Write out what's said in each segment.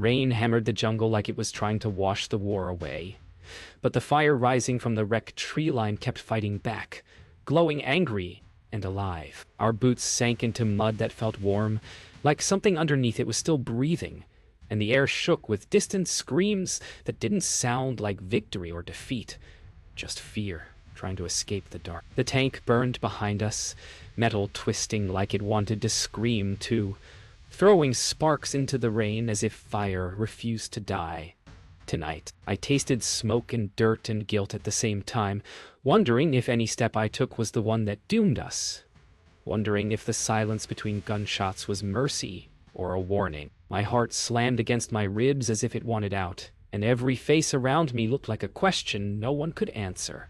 Rain hammered the jungle like it was trying to wash the war away. But the fire rising from the wrecked tree line kept fighting back, glowing angry and alive. Our boots sank into mud that felt warm, like something underneath it was still breathing, and the air shook with distant screams that didn't sound like victory or defeat, just fear trying to escape the dark. The tank burned behind us, metal twisting like it wanted to scream too, throwing sparks into the rain as if fire refused to die. Tonight, I tasted smoke and dirt and guilt at the same time, wondering if any step I took was the one that doomed us, wondering if the silence between gunshots was mercy or a warning. My heart slammed against my ribs as if it wanted out, and every face around me looked like a question no one could answer.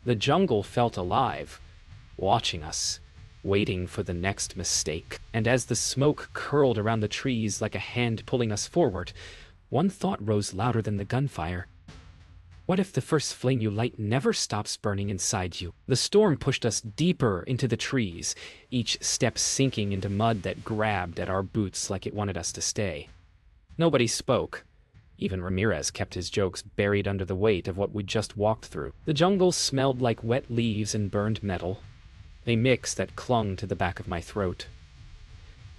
The jungle felt alive, watching us, waiting for the next mistake. And as the smoke curled around the trees like a hand pulling us forward, one thought rose louder than the gunfire. What if the first flame you light never stops burning inside you? The storm pushed us deeper into the trees, each step sinking into mud that grabbed at our boots like it wanted us to stay. Nobody spoke. Even Ramirez kept his jokes buried under the weight of what we'd just walked through. The jungle smelled like wet leaves and burned metal, a mix that clung to the back of my throat.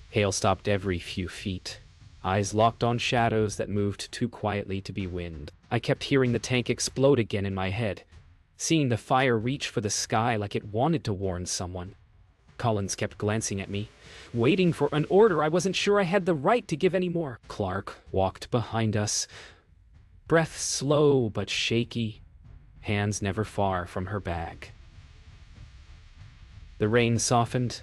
Hail stopped every few feet, eyes locked on shadows that moved too quietly to be wind. I kept hearing the tank explode again in my head, seeing the fire reach for the sky like it wanted to warn someone. Collins kept glancing at me, waiting for an order I wasn't sure I had the right to give anymore. Clark walked behind us, breath slow but shaky, hands never far from her bag. The rain softened,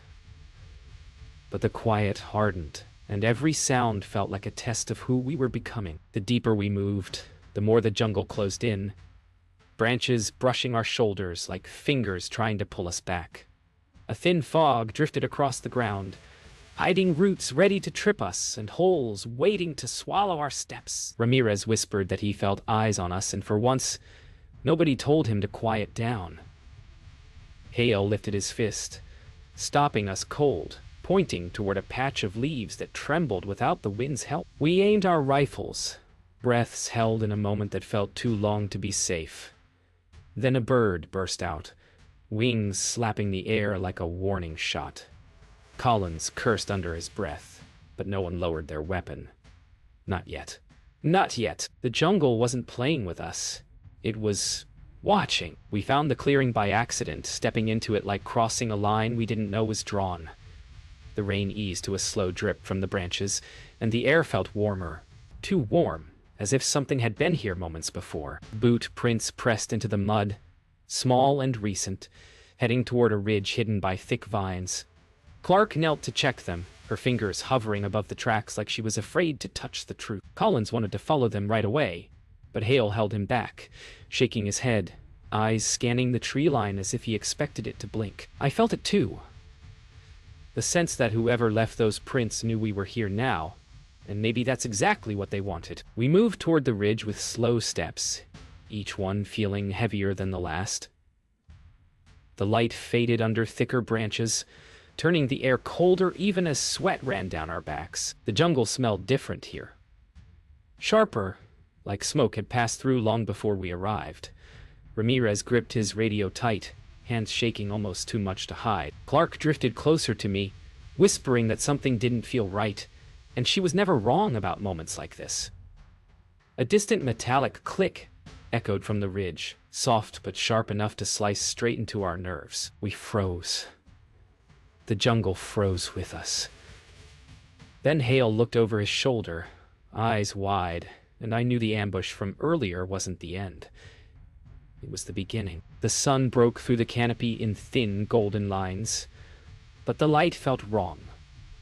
but the quiet hardened, and every sound felt like a test of who we were becoming. The deeper we moved, the more the jungle closed in, branches brushing our shoulders like fingers trying to pull us back. A thin fog drifted across the ground, hiding roots ready to trip us and holes waiting to swallow our steps. Ramirez whispered that he felt eyes on us, and for once, nobody told him to quiet down. Hale lifted his fist, stopping us cold, pointing toward a patch of leaves that trembled without the wind's help. We aimed our rifles, breaths held in a moment that felt too long to be safe. Then a bird burst out, wings slapping the air like a warning shot. Collins cursed under his breath, but no one lowered their weapon. Not yet. Not yet. The jungle wasn't playing with us. It was watching. We found the clearing by accident, stepping into it like crossing a line we didn't know was drawn. The rain eased to a slow drip from the branches, and the air felt warmer. Too warm, as if something had been here moments before. Boot prints pressed into the mud, small and recent, heading toward a ridge hidden by thick vines. Clark knelt to check them, her fingers hovering above the tracks like she was afraid to touch the truth. Collins wanted to follow them right away, but Hale held him back, shaking his head, eyes scanning the tree line as if he expected it to blink. I felt it too. The sense that whoever left those prints knew we were here now, and maybe that's exactly what they wanted. We moved toward the ridge with slow steps, each one feeling heavier than the last. The light faded under thicker branches, turning the air colder even as sweat ran down our backs. The jungle smelled different here. Sharper, like smoke had passed through long before we arrived. Ramirez gripped his radio tight, hands shaking almost too much to hide. Clark drifted closer to me, whispering that something didn't feel right, and she was never wrong about moments like this. A distant metallic click echoed from the ridge, soft but sharp enough to slice straight into our nerves. We froze. The jungle froze with us. Then Hale looked over his shoulder, eyes wide, and I knew the ambush from earlier wasn't the end. It was the beginning. The sun broke through the canopy in thin golden lines, but the light felt wrong,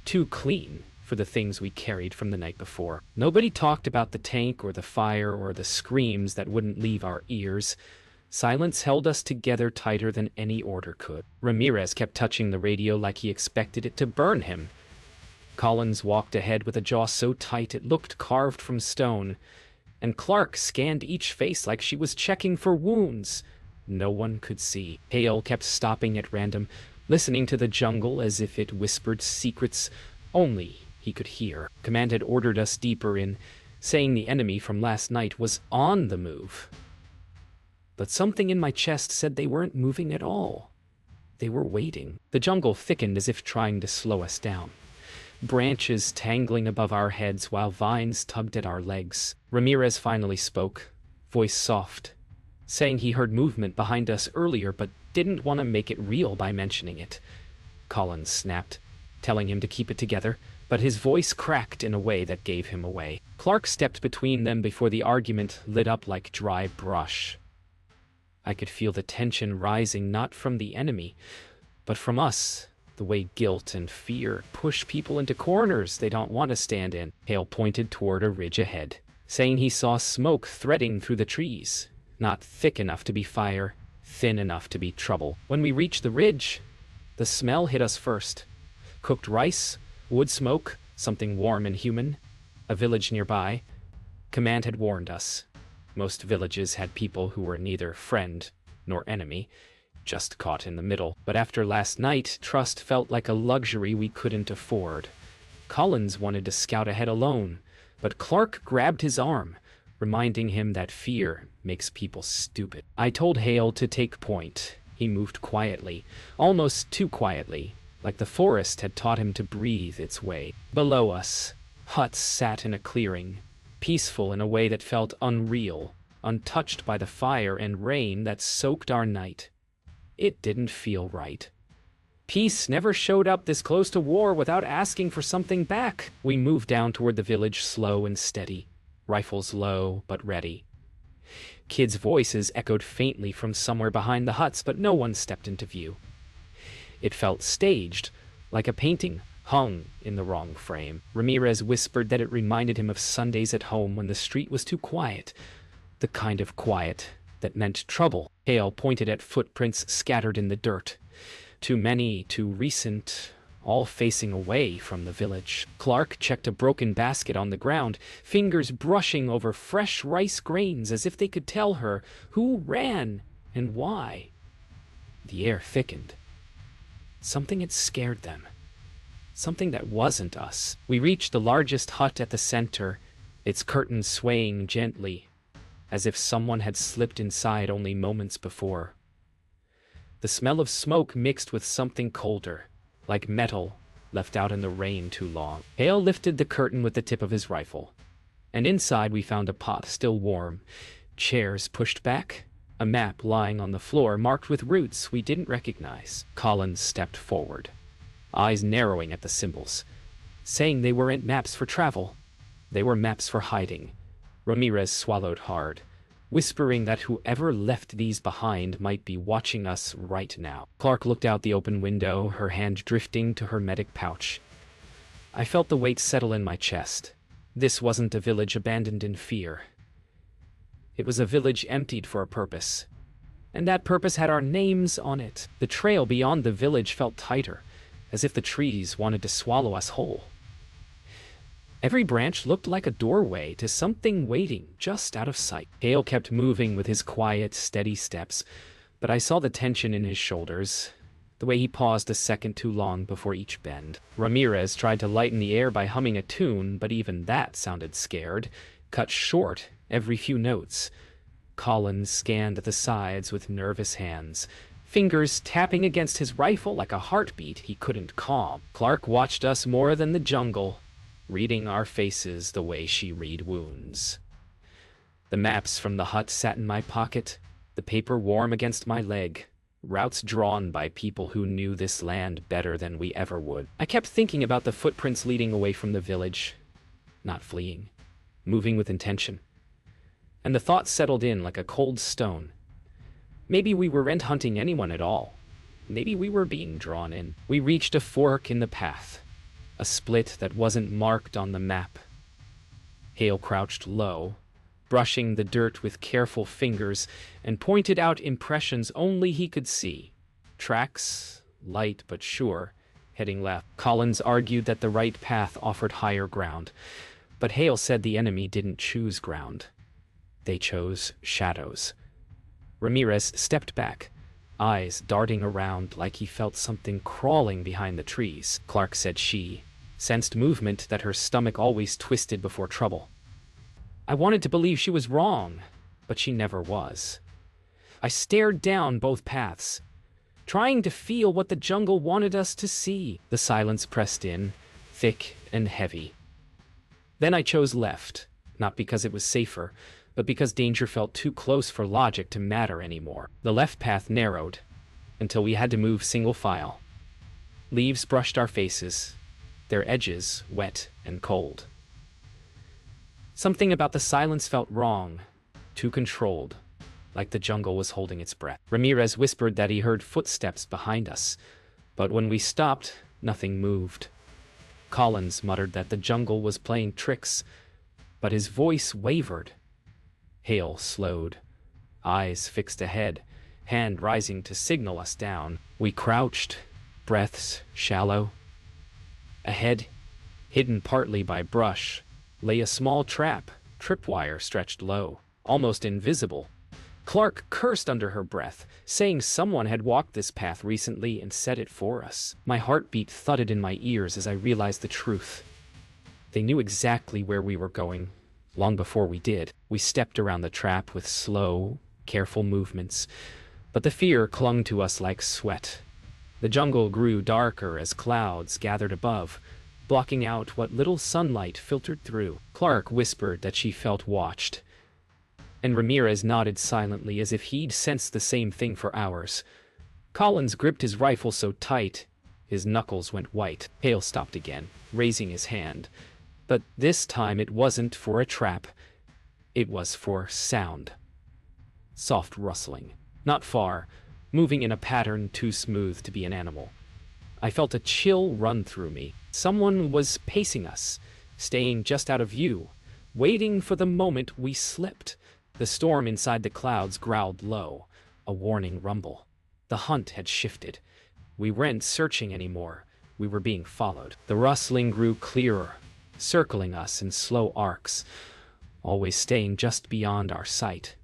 too clean for the things we carried from the night before. Nobody talked about the tank or the fire or the screams that wouldn't leave our ears. Silence held us together tighter than any order could. Ramirez kept touching the radio like he expected it to burn him. Collins walked ahead with a jaw so tight it looked carved from stone, and Clark scanned each face like she was checking for wounds no one could see. Hale kept stopping at random, listening to the jungle as if it whispered secrets only he could hear. Command had ordered us deeper in, saying the enemy from last night was on the move. But something in my chest said they weren't moving at all. They were waiting. The jungle thickened as if trying to slow us down. Branches tangling above our heads while vines tugged at our legs. Ramirez finally spoke, voice soft, saying he heard movement behind us earlier but didn't want to make it real by mentioning it. Collins snapped, telling him to keep it together, but his voice cracked in a way that gave him away. Clark stepped between them before the argument lit up like dry brush. I could feel the tension rising not from the enemy, but from us, the way guilt and fear push people into corners they don't want to stand in. Hale pointed toward a ridge ahead, saying he saw smoke threading through the trees, not thick enough to be fire, thin enough to be trouble. When we reached the ridge, the smell hit us first. Cooked rice, wood smoke, something warm and human. A village nearby. Command had warned us. Most villages had people who were neither friend nor enemy, just caught in the middle. But after last night, trust felt like a luxury we couldn't afford. Collins wanted to scout ahead alone, but Clark grabbed his arm, reminding him that fear makes people stupid. I told Hale to take point. He moved quietly, almost too quietly, like the forest had taught him to breathe its way. Below us, huts sat in a clearing, peaceful in a way that felt unreal, untouched by the fire and rain that soaked our night. It didn't feel right. Peace never showed up this close to war without asking for something back. We moved down toward the village, slow and steady, rifles low but ready. Kids' voices echoed faintly from somewhere behind the huts, but no one stepped into view. It felt staged, like a painting hung in the wrong frame. Ramirez whispered that it reminded him of Sundays at home when the street was too quiet, the kind of quiet that meant trouble. Hale pointed at footprints scattered in the dirt. Too many, too recent, all facing away from the village. Clark checked a broken basket on the ground, fingers brushing over fresh rice grains as if they could tell her who ran and why. The air thickened. Something had scared them. Something that wasn't us. We reached the largest hut at the center, its curtains swaying gently, as if someone had slipped inside only moments before. The smell of smoke mixed with something colder, like metal left out in the rain too long. Hale lifted the curtain with the tip of his rifle, and inside we found a pot still warm, chairs pushed back, a map lying on the floor marked with routes we didn't recognize. Collins stepped forward, eyes narrowing at the symbols, saying they weren't maps for travel. They were maps for hiding. Ramirez swallowed hard, whispering that whoever left these behind might be watching us right now. Clark looked out the open window, her hand drifting to her medic pouch. I felt the weight settle in my chest. This wasn't a village abandoned in fear. It was a village emptied for a purpose, and that purpose had our names on it. The trail beyond the village felt tighter, as if the trees wanted to swallow us whole. Every branch looked like a doorway to something waiting just out of sight. Hale kept moving with his quiet, steady steps, but I saw the tension in his shoulders, the way he paused a second too long before each bend. Ramirez tried to lighten the air by humming a tune, but even that sounded scared, cut short every few notes. Collins scanned the sides with nervous hands, fingers tapping against his rifle like a heartbeat he couldn't calm. Clark watched us more than the jungle, reading our faces the way she read wounds. The maps from the hut sat in my pocket, the paper warm against my leg, routes drawn by people who knew this land better than we ever would. I kept thinking about the footprints leading away from the village, not fleeing, moving with intention. And the thought settled in like a cold stone. Maybe we weren't hunting anyone at all. Maybe we were being drawn in. We reached a fork in the path, a split that wasn't marked on the map. Hale crouched low, brushing the dirt with careful fingers, and pointed out impressions only he could see. Tracks, light but sure, heading left. Collins argued that the right path offered higher ground, but Hale said the enemy didn't choose ground. They chose shadows. Ramirez stepped back, eyes darting around like he felt something crawling behind the trees. Clark said she sensed movement, that her stomach always twisted before trouble. I wanted to believe she was wrong, but she never was. I stared down both paths, trying to feel what the jungle wanted us to see. The silence pressed in, thick and heavy. Then I chose left, not because it was safer, but because danger felt too close for logic to matter anymore. The left path narrowed, until we had to move single file. Leaves brushed our faces, their edges wet and cold. Something about the silence felt wrong, too controlled, like the jungle was holding its breath. Ramirez whispered that he heard footsteps behind us, but when we stopped, nothing moved. Collins muttered that the jungle was playing tricks, but his voice wavered. Hale slowed, eyes fixed ahead, hand rising to signal us down. We crouched, breaths shallow. Ahead, hidden partly by brush, lay a small trap, tripwire stretched low, almost invisible. Clark cursed under her breath, saying someone had walked this path recently and set it for us. My heartbeat thudded in my ears as I realized the truth. They knew exactly where we were going, long before we did. We stepped around the trap with slow, careful movements, but the fear clung to us like sweat. The jungle grew darker as clouds gathered above, blocking out what little sunlight filtered through. Clark whispered that she felt watched, and Ramirez nodded silently as if he'd sensed the same thing for hours. Collins gripped his rifle so tight, his knuckles went white. Hale stopped again, raising his hand. But this time it wasn't for a trap. It was for sound. Soft rustling. Not far, moving in a pattern too smooth to be an animal. I felt a chill run through me. Someone was pacing us, staying just out of view, waiting for the moment we slipped. The storm inside the clouds growled low, a warning rumble. The hunt had shifted. We weren't searching anymore. We were being followed. The rustling grew clearer, circling us in slow arcs, always staying just beyond our sight.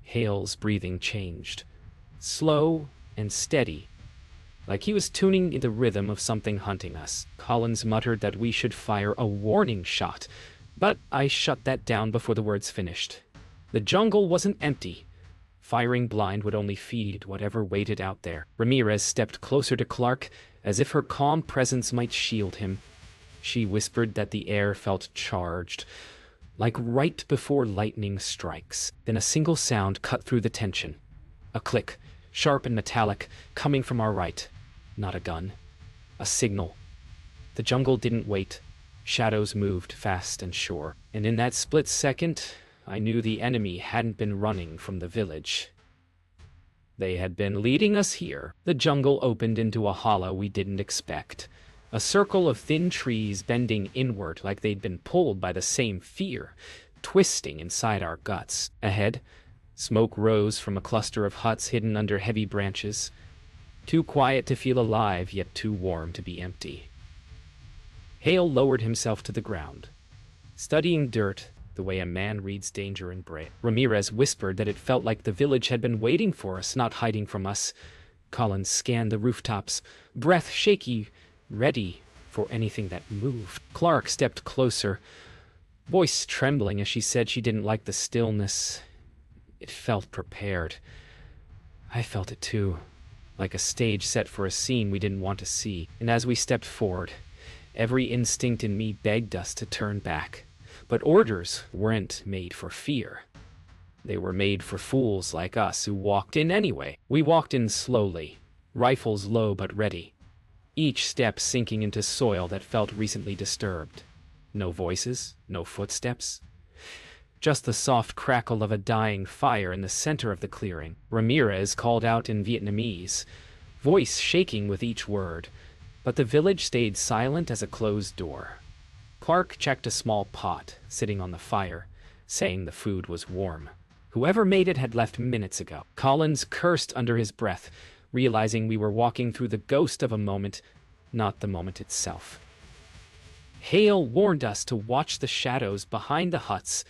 Hale's breathing changed, slow and steady, like he was tuning into the rhythm of something hunting us. Collins muttered that we should fire a warning shot, but I shut that down before the words finished. The jungle wasn't empty. Firing blind would only feed whatever waited out there. Ramirez stepped closer to Clark, as if her calm presence might shield him. She whispered that the air felt charged, like right before lightning strikes. Then a single sound cut through the tension. A click, sharp and metallic, coming from our right. Not a gun. A signal. The jungle didn't wait. Shadows moved fast and sure. And in that split second, I knew the enemy hadn't been running from the village. They had been leading us here. The jungle opened into a hollow we didn't expect. A circle of thin trees bending inward like they'd been pulled by the same fear, twisting inside our guts. Ahead, smoke rose from a cluster of huts hidden under heavy branches. Too quiet to feel alive, yet too warm to be empty. Hale lowered himself to the ground, studying dirt the way a man reads danger in braille. Ramirez whispered that it felt like the village had been waiting for us, not hiding from us. Collins scanned the rooftops, breath shaky, ready for anything that moved. Clark stepped closer, voice trembling as she said she didn't like the stillness. It felt prepared. I felt it too, like a stage set for a scene we didn't want to see. And as we stepped forward, every instinct in me begged us to turn back. But orders weren't made for fear. They were made for fools like us who walked in anyway. We walked in slowly, rifles low but ready, each step sinking into soil that felt recently disturbed. No voices, no footsteps. Just the soft crackle of a dying fire in the center of the clearing. Ramirez called out in Vietnamese, voice shaking with each word, but the village stayed silent as a closed door. Clark checked a small pot sitting on the fire, saying the food was warm. Whoever made it had left minutes ago. Collins cursed under his breath, realizing we were walking through the ghost of a moment, not the moment itself. Hale warned us to watch the shadows behind the huts.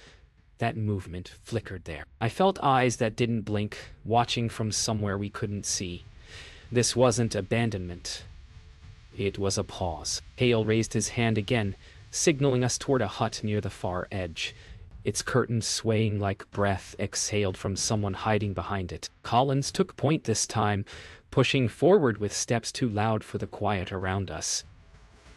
That movement flickered there. I felt eyes that didn't blink, watching from somewhere we couldn't see. This wasn't abandonment. It was a pause. Hale raised his hand again, signaling us toward a hut near the far edge. its curtains swaying like breath exhaled from someone hiding behind it. Collins took point this time, pushing forward with steps too loud for the quiet around us.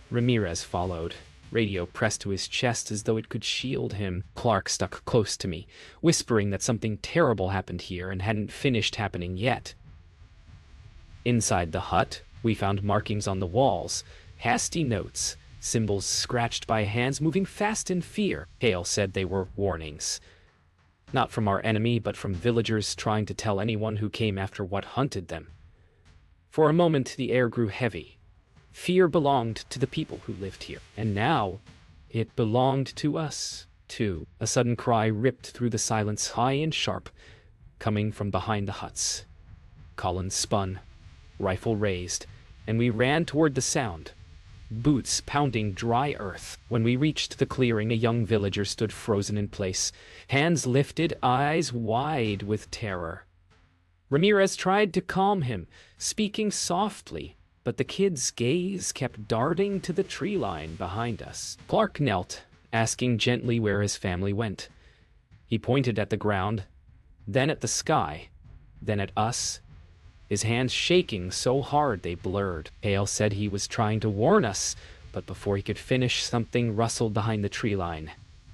Ramirez followed, radio pressed to his chest as though it could shield him. Clark stuck close to me, whispering that something terrible happened here and hadn't finished happening yet. Inside the hut, we found markings on the walls, hasty notes, symbols scratched by hands moving fast in fear. Hale said they were warnings. Not from our enemy, but from villagers trying to tell anyone who came after what hunted them. For a moment, the air grew heavy. Fear belonged to the people who lived here, and now it belonged to us, too. A sudden cry ripped through the silence, high and sharp, coming from behind the huts. Collins spun, rifle raised, and we ran toward the sound, boots pounding dry earth. When we reached the clearing, a young villager stood frozen in place, hands lifted, eyes wide with terror. Ramirez tried to calm him, speaking softly, but the kid's gaze kept darting to the tree line behind us. Clark knelt, asking gently where his family went. He pointed at the ground, then at the sky, then at us, his hands shaking so hard they blurred. Hale said he was trying to warn us, but before he could finish, something rustled behind the tree line.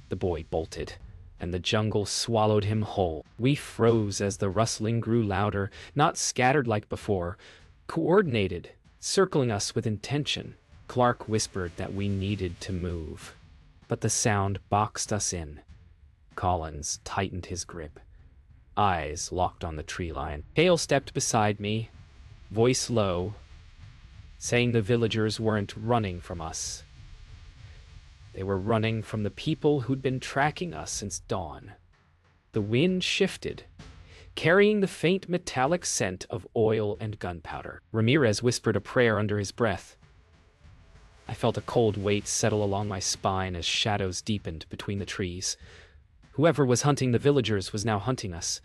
The boy bolted, and the jungle swallowed him whole. We froze as the rustling grew louder, not scattered like before, coordinated, circling us with intention. Clark whispered that we needed to move, but the sound boxed us in. Collins tightened his grip, eyes locked on the tree line. Hale stepped beside me, voice low, saying the villagers weren't running from us. They were running from the people who'd been tracking us since dawn. The wind shifted, carrying the faint metallic scent of oil and gunpowder. Ramirez whispered a prayer under his breath. I felt a cold weight settle along my spine as shadows deepened between the trees. Whoever was hunting the villagers was now hunting us,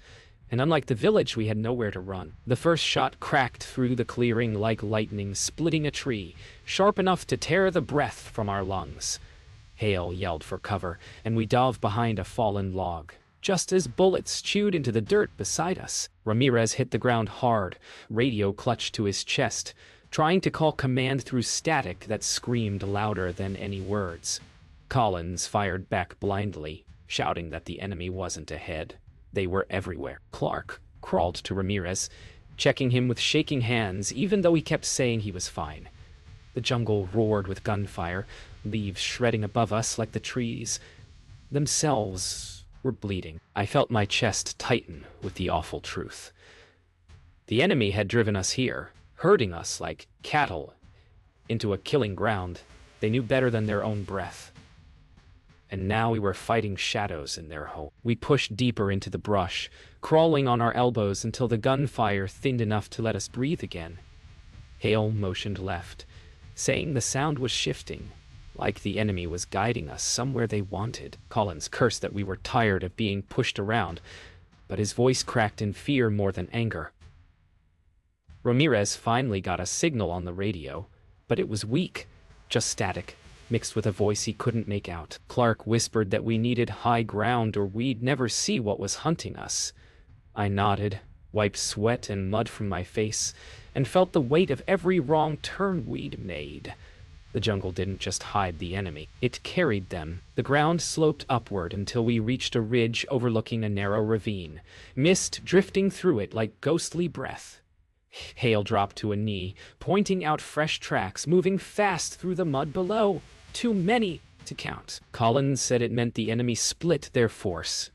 and unlike the village, we had nowhere to run. The first shot cracked through the clearing like lightning, splitting a tree, sharp enough to tear the breath from our lungs. Hale yelled for cover, and we dove behind a fallen log. Just as bullets chewed into the dirt beside us, Ramirez hit the ground hard, radio clutched to his chest, trying to call command through static that screamed louder than any words. Collins fired back blindly, shouting that the enemy wasn't ahead. They were everywhere. Clark crawled to Ramirez, checking him with shaking hands, even though he kept saying he was fine. The jungle roared with gunfire, leaves shredding above us like the trees themselves were bleeding. I felt my chest tighten with the awful truth. The enemy had driven us here, herding us like cattle into a killing ground they knew better than their own breath. And now we were fighting shadows in their home. We pushed deeper into the brush, crawling on our elbows until the gunfire thinned enough to let us breathe again. Hale motioned left, saying the sound was shifting, like the enemy was guiding us somewhere they wanted. Collins cursed that we were tired of being pushed around, but his voice cracked in fear more than anger. Ramirez finally got a signal on the radio, but it was weak, just static, mixed with a voice he couldn't make out. Clark whispered that we needed high ground or we'd never see what was hunting us. I nodded, wiped sweat and mud from my face, and felt the weight of every wrong turn we'd made. The jungle didn't just hide the enemy, it carried them. The ground sloped upward until we reached a ridge overlooking a narrow ravine, mist drifting through it like ghostly breath. Hale dropped to a knee, pointing out fresh tracks moving fast through the mud below. Too many to count. Collins said it meant the enemy split their force,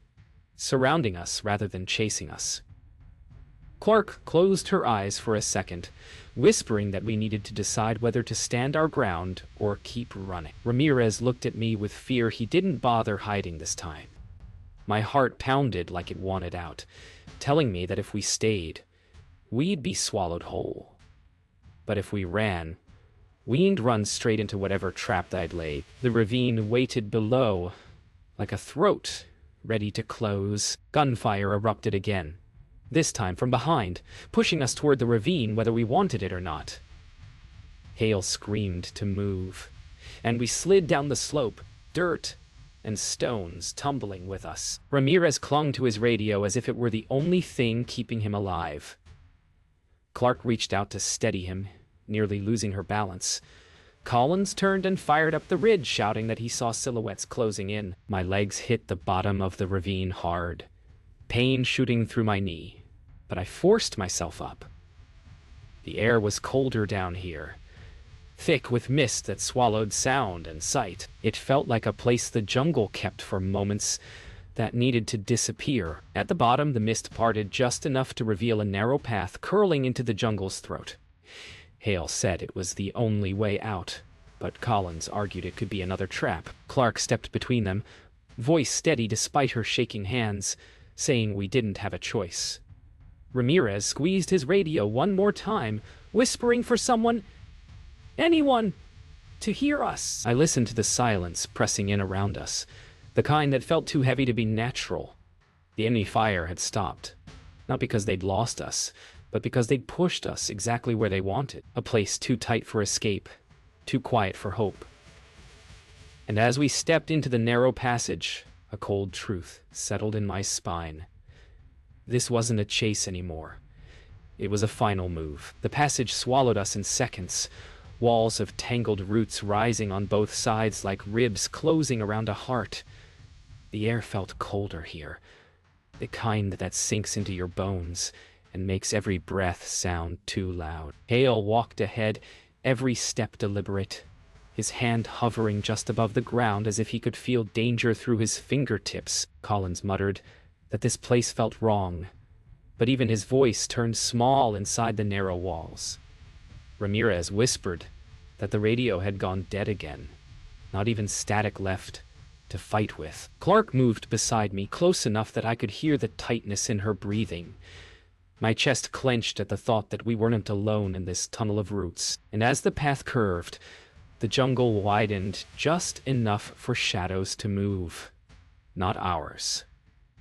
surrounding us rather than chasing us. Clark closed her eyes for a second, whispering that we needed to decide whether to stand our ground or keep running. Ramirez looked at me with fear he didn't bother hiding this time. My heart pounded like it wanted out, telling me that if we stayed, we'd be swallowed whole. But if we ran, we'd run straight into whatever trap I'd laid. The ravine waited below, like a throat ready to close. Gunfire erupted again, this time from behind, pushing us toward the ravine whether we wanted it or not. Hale screamed to move, and we slid down the slope, dirt and stones tumbling with us. Ramirez clung to his radio as if it were the only thing keeping him alive. Clark reached out to steady him, nearly losing her balance. Collins turned and fired up the ridge, shouting that he saw silhouettes closing in. My legs hit the bottom of the ravine hard, pain shooting through my knee, but I forced myself up. The air was colder down here, thick with mist that swallowed sound and sight. It felt like a place the jungle kept for moments that needed to disappear. At the bottom, the mist parted just enough to reveal a narrow path curling into the jungle's throat. Hale said it was the only way out, but Collins argued it could be another trap. Clark stepped between them, voice steady despite her shaking hands, saying we didn't have a choice. Ramirez squeezed his radio one more time, whispering for someone, anyone, to hear us. I listened to the silence pressing in around us, the kind that felt too heavy to be natural. The enemy fire had stopped, not because they'd lost us, but because they'd pushed us exactly where they wanted, a place too tight for escape, too quiet for hope. And as we stepped into the narrow passage, a cold truth settled in my spine. This wasn't a chase anymore. It was a final move. The passage swallowed us in seconds, walls of tangled roots rising on both sides like ribs closing around a heart. The air felt colder here, the kind that sinks into your bones and makes every breath sound too loud. Hale walked ahead, every step deliberate, his hand hovering just above the ground as if he could feel danger through his fingertips. Collins muttered that this place felt wrong, but even his voice turned small inside the narrow walls. Ramirez whispered that the radio had gone dead again, not even static left to fight with. Clark moved beside me, close enough that I could hear the tightness in her breathing. My chest clenched at the thought that we weren't alone in this tunnel of roots. And as the path curved, the jungle widened just enough for shadows to move. Not ours.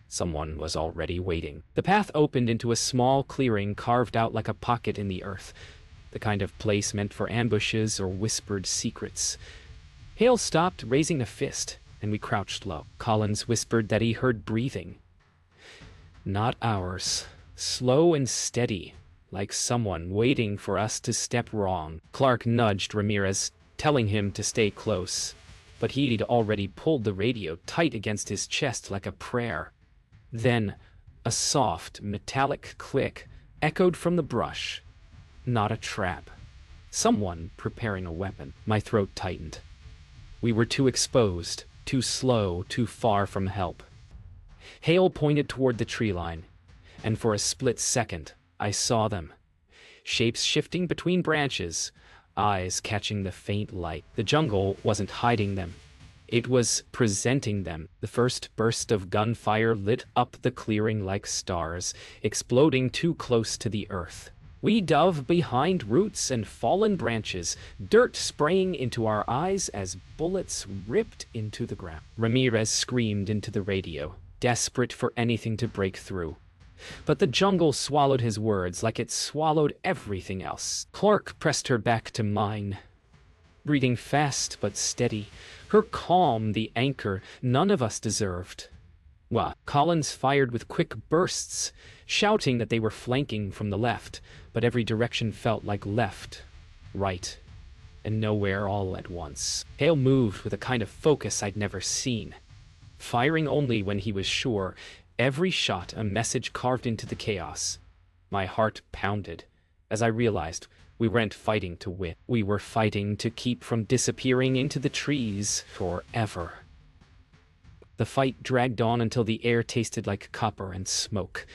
Someone was already waiting. The path opened into a small clearing carved out like a pocket in the earth, the kind of place meant for ambushes or whispered secrets. Hale stopped, raising a fist, and we crouched low. Collins whispered that he heard breathing. Not ours. Slow and steady, like someone waiting for us to step wrong. Clark nudged Ramirez, telling him to stay close, but he'd already pulled the radio tight against his chest like a prayer. Then, a soft, metallic click echoed from the brush. Not a trap. Someone preparing a weapon. My throat tightened. We were too exposed, too slow, too far from help. Hale pointed toward the tree line, and for a split second, I saw them. Shapes shifting between branches, eyes catching the faint light. The jungle wasn't hiding them. It was presenting them. The first burst of gunfire lit up the clearing like stars, exploding too close to the earth. We dove behind roots and fallen branches, dirt spraying into our eyes as bullets ripped into the ground. Ramirez screamed into the radio, desperate for anything to break through. But the jungle swallowed his words like it swallowed everything else. Clark pressed her back to mine, breathing fast but steady, her calm the anchor none of us deserved. Collins fired with quick bursts, shouting that they were flanking from the left, but every direction felt like left, right, and nowhere all at once. Hale moved with a kind of focus I'd never seen, firing only when he was sure, every shot a message carved into the chaos. My heart pounded as I realized we weren't fighting to win. We were fighting to keep from disappearing into the trees forever. The fight dragged on until the air tasted like copper and smoke,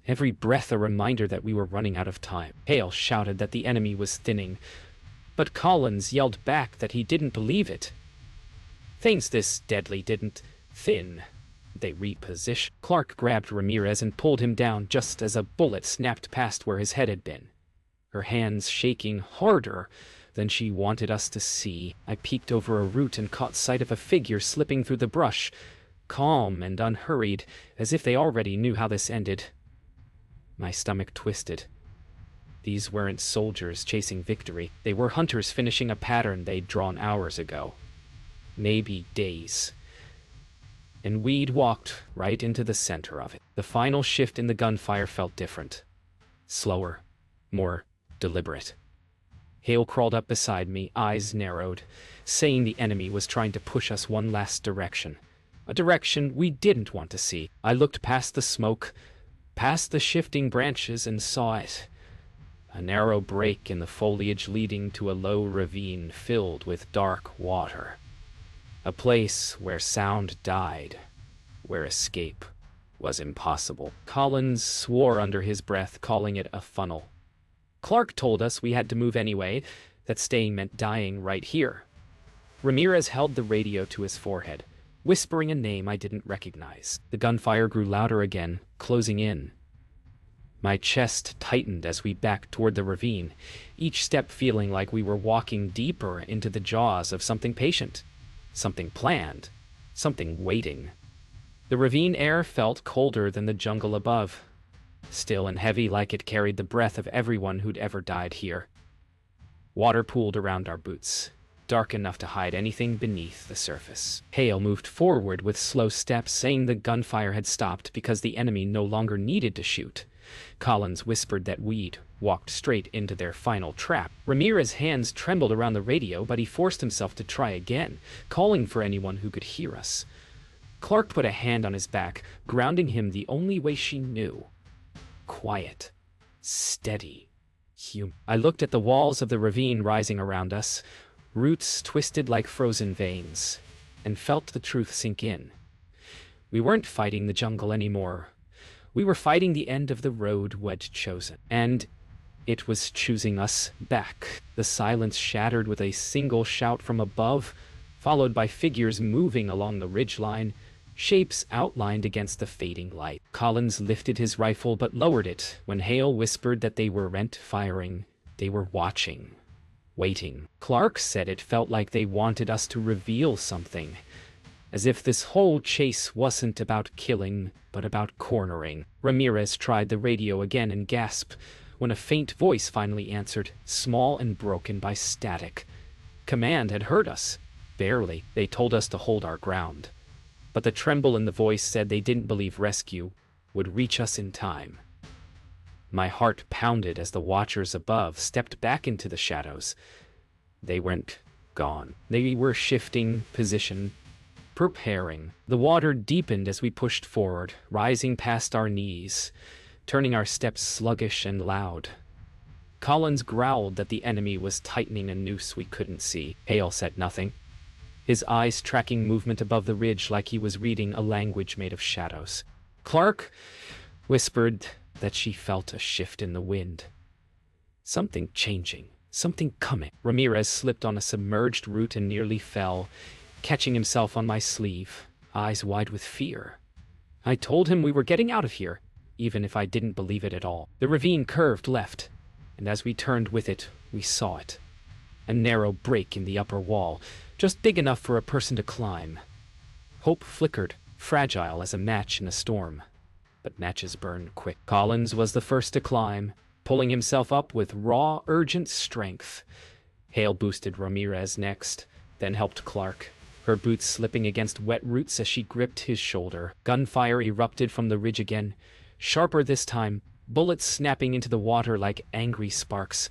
every breath a reminder that we were running out of time. Hale shouted that the enemy was thinning, but Collins yelled back that he didn't believe it. Things this deadly didn't thin. They repositioned. Clark grabbed Ramirez and pulled him down just as a bullet snapped past where his head had been, her hands shaking harder than she wanted us to see. I peeked over a root and caught sight of a figure slipping through the brush, calm and unhurried, as if they already knew how this ended. My stomach twisted. These weren't soldiers chasing victory. They were hunters finishing a pattern they'd drawn hours ago. Maybe days. and we'd walked right into the center of it. The final shift in the gunfire felt different. Slower, more deliberate. Hale crawled up beside me, eyes narrowed, saying the enemy was trying to push us one last direction. A direction we didn't want to see. I looked past the smoke, past the shifting branches, and saw it. A narrow break in the foliage leading to a low ravine filled with dark water. A place where sound died, where escape was impossible. Collins swore under his breath, calling it a funnel. Clark told us we had to move anyway, that staying meant dying right here. Ramirez held the radio to his forehead, whispering a name I didn't recognize. The gunfire grew louder again, closing in. My chest tightened as we backed toward the ravine, each step feeling like we were walking deeper into the jaws of something patient, something planned, something waiting. The ravine air felt colder than the jungle above, still and heavy like it carried the breath of everyone who'd ever died here. Water pooled around our boots, dark enough to hide anything beneath the surface. Hale moved forward with slow steps, saying the gunfire had stopped because the enemy no longer needed to shoot. Collins whispered that we'd walked straight into their final trap. Ramirez's hands trembled around the radio, but he forced himself to try again, calling for anyone who could hear us. Clark put a hand on his back, grounding him the only way she knew. Quiet, steady, human. I looked at the walls of the ravine rising around us, roots twisted like frozen veins, and felt the truth sink in. We weren't fighting the jungle anymore. We were fighting the end of the road we'd chosen, and it was choosing us back. The silence shattered with a single shout from above, followed by figures moving along the ridgeline, shapes outlined against the fading light. Collins lifted his rifle but lowered it when Hale whispered that they weren't firing. They were watching, waiting. Clark said it felt like they wanted us to reveal something, as if this whole chase wasn't about killing, but about cornering. Ramirez tried the radio again and gasped when a faint voice finally answered, small and broken by static. Command had heard us. Barely. They told us to hold our ground. But the tremble in the voice said they didn't believe rescue would reach us in time. My heart pounded as the watchers above stepped back into the shadows. They weren't gone. They were shifting position, preparing. The water deepened as we pushed forward, rising past our knees, turning our steps sluggish and loud. Collins growled that the enemy was tightening a noose we couldn't see. Hale said nothing, his eyes tracking movement above the ridge like he was reading a language made of shadows. Clark whispered that she felt a shift in the wind. Something changing, something coming. Ramirez slipped on a submerged root and nearly fell, catching himself on my sleeve, eyes wide with fear. I told him we were getting out of here, even if I didn't believe it at all. The ravine curved left, and as we turned with it, we saw it. A narrow break in the upper wall, just big enough for a person to climb. Hope flickered, fragile as a match in a storm. But matches burn quick. Collins was the first to climb, pulling himself up with raw, urgent strength. Hale boosted Ramirez next, then helped Clark, her boots slipping against wet roots as she gripped his shoulder. Gunfire erupted from the ridge again, sharper this time, bullets snapping into the water like angry sparks.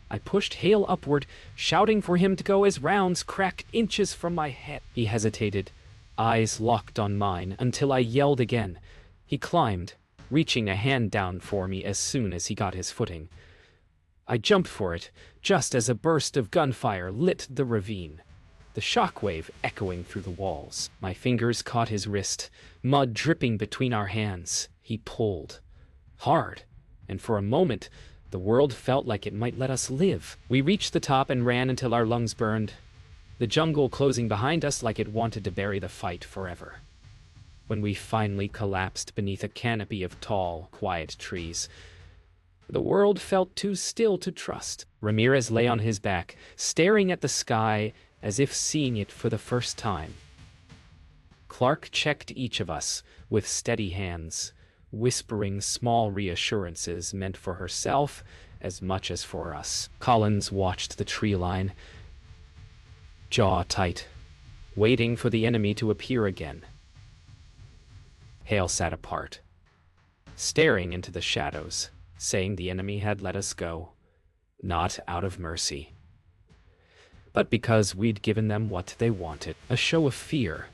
I pushed Hale upward, shouting for him to go as rounds cracked inches from my head. He hesitated, eyes locked on mine, until I yelled again. He climbed, reaching a hand down for me as soon as he got his footing. I jumped for it, just as a burst of gunfire lit the ravine, the shockwave echoing through the walls. My fingers caught his wrist, mud dripping between our hands. He pulled. Hard, and for a moment, the world felt like it might let us live. We reached the top and ran until our lungs burned, the jungle closing behind us like it wanted to bury the fight forever. When we finally collapsed beneath a canopy of tall, quiet trees, the world felt too still to trust. Ramirez lay on his back, staring at the sky as if seeing it for the first time. Clark checked each of us with steady hands, whispering small reassurances meant for herself as much as for us. Collins watched the tree line, jaw tight, waiting for the enemy to appear again. Hale sat apart, staring into the shadows, saying the enemy had let us go, not out of mercy, but because we'd given them what they wanted, a show of fear,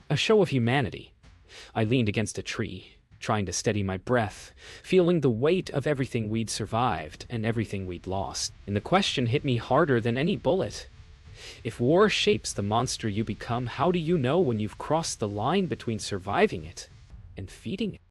a show of humanity. I leaned against a tree, trying to steady my breath, feeling the weight of everything we'd survived and everything we'd lost. And the question hit me harder than any bullet. If war shapes the monster you become, how do you know when you've crossed the line between surviving it and feeding it?